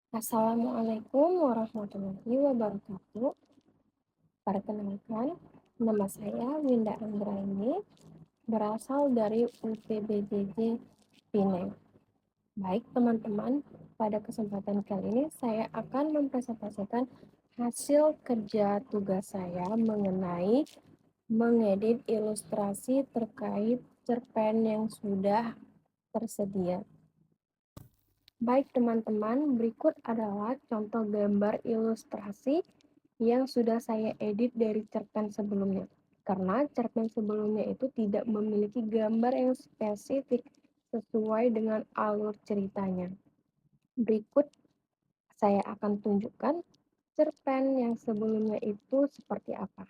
Assalamualaikum warahmatullahi wabarakatuh. Perkenalkan, nama saya Winda Anggraini, berasal dari UPBJJ Pineng. Baik teman-teman, pada kesempatan kali ini saya akan mempresentasikan hasil kerja tugas saya mengenai mengedit ilustrasi terkait cerpen yang sudah tersedia. Baik teman-teman, berikut adalah contoh gambar ilustrasi yang sudah saya edit dari cerpen sebelumnya. Karena cerpen sebelumnya itu tidak memiliki gambar yang spesifik sesuai dengan alur ceritanya. Berikut saya akan tunjukkan cerpen yang sebelumnya itu seperti apa.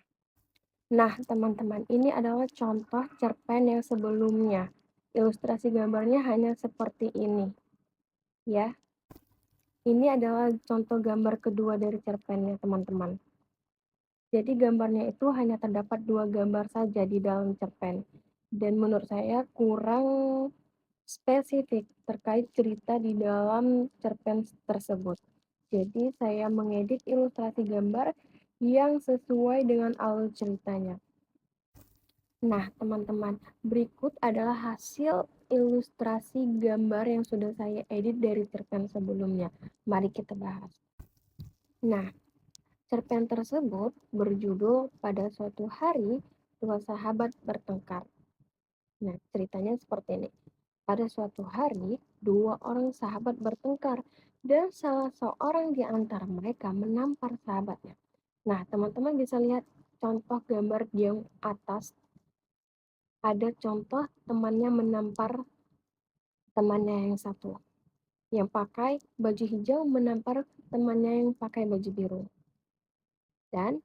Nah, teman-teman, ini adalah contoh cerpen yang sebelumnya. Ilustrasi gambarnya hanya seperti ini, ya. Ini adalah contoh gambar kedua dari cerpennya, teman-teman. Jadi gambarnya itu hanya terdapat 2 gambar saja di dalam cerpen. Dan menurut saya kurang spesifik terkait cerita di dalam cerpen tersebut. Jadi saya mengedit ilustrasi gambar yang sesuai dengan alur ceritanya. Nah, teman-teman, berikut adalah hasil ilustrasi gambar yang sudah saya edit dari cerpen sebelumnya. Mari kita bahas. Nah, cerpen tersebut berjudul Pada Suatu Hari Dua Sahabat Bertengkar. Nah, ceritanya seperti ini. Pada suatu hari, dua orang sahabat bertengkar dan salah seorang di antara mereka menampar sahabatnya. Nah, teman-teman bisa lihat contoh gambar di yang atas. Ada contoh temannya menampar temannya yang satu. Yang pakai baju hijau menampar temannya yang pakai baju biru. Dan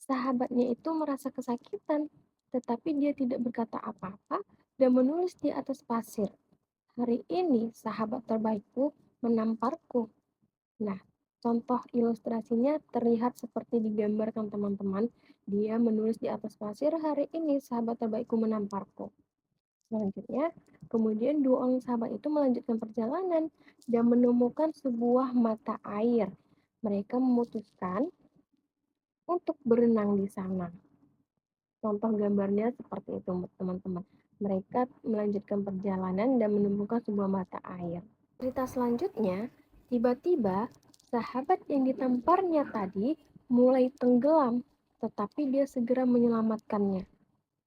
sahabatnya itu merasa kesakitan, tetapi dia tidak berkata apa-apa dan menulis di atas pasir. Hari ini sahabat terbaikku menamparku. Nah, contoh ilustrasinya terlihat seperti digambarkan teman-teman. Dia menulis di atas pasir, hari ini sahabat terbaikku menamparku. Selanjutnya, kemudian dua orang sahabat itu melanjutkan perjalanan dan menemukan sebuah mata air. Mereka memutuskan untuk berenang di sana. Contoh gambarnya seperti itu, teman-teman. Mereka melanjutkan perjalanan dan menemukan sebuah mata air. Cerita selanjutnya, tiba-tiba sahabat yang ditamparnya tadi mulai tenggelam, tetapi dia segera menyelamatkannya.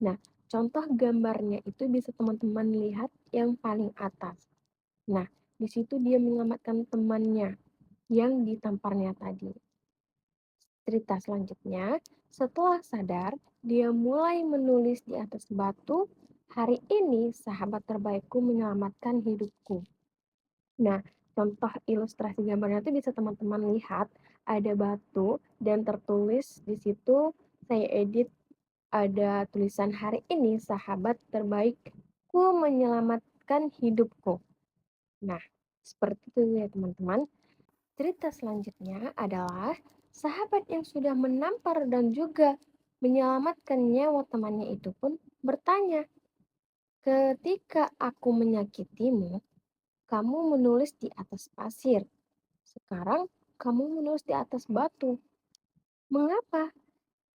Nah, contoh gambarnya itu bisa teman-teman lihat yang paling atas. Nah, di situ dia menyelamatkan temannya yang ditamparnya tadi. Cerita selanjutnya, setelah sadar, dia mulai menulis di atas batu, hari ini sahabat terbaikku menyelamatkan hidupku. Nah, contoh ilustrasi gambarnya itu bisa teman-teman lihat, ada batu dan tertulis di situ saya edit ada tulisan hari ini sahabat terbaikku menyelamatkan hidupku. Nah, seperti itu ya teman-teman. Cerita selanjutnya adalah sahabat yang sudah menampar dan juga menyelamatkan nyawa temannya itu pun bertanya, ketika aku menyakitimu, kamu menulis di atas pasir. Sekarang kamu menulis di atas batu. Mengapa?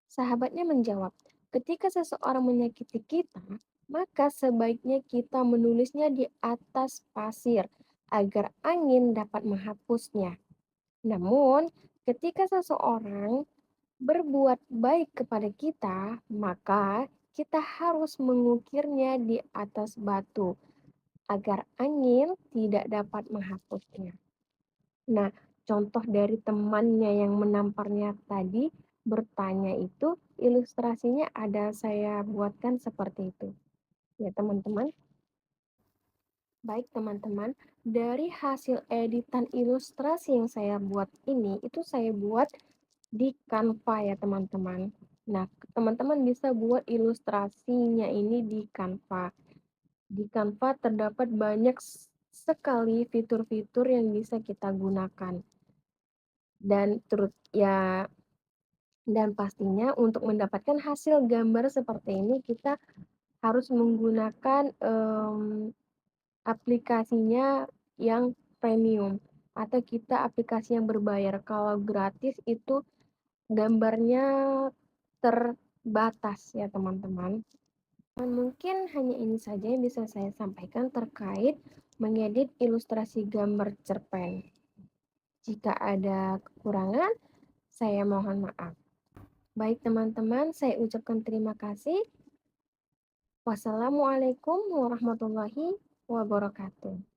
Sahabatnya menjawab, ketika seseorang menyakiti kita, maka sebaiknya kita menulisnya di atas pasir agar angin dapat menghapusnya. Namun, ketika seseorang berbuat baik kepada kita, maka kita harus mengukirnya di atas batu agar angin tidak dapat menghapusnya. Nah, contoh dari temannya yang menamparnya tadi bertanya itu ilustrasinya ada saya buatkan seperti itu. Ya, teman-teman. Baik, teman-teman, dari hasil editan ilustrasi yang saya buat ini, itu saya buat di Canva ya, teman-teman. Nah, teman-teman bisa buat ilustrasinya ini di Canva. Di Canva terdapat banyak sekali fitur-fitur yang bisa kita gunakan. Dan dan pastinya untuk mendapatkan hasil gambar seperti ini kita harus menggunakan aplikasinya yang premium. atau kita aplikasi yang berbayar. Kalau gratis itu gambarnya terbatas ya teman-teman. Mungkin hanya ini saja yang bisa saya sampaikan terkait mengedit ilustrasi gambar cerpen. Jika ada kekurangan, saya mohon maaf. Baik teman-teman, saya ucapkan terima kasih. Wassalamualaikum warahmatullahi wabarakatuh.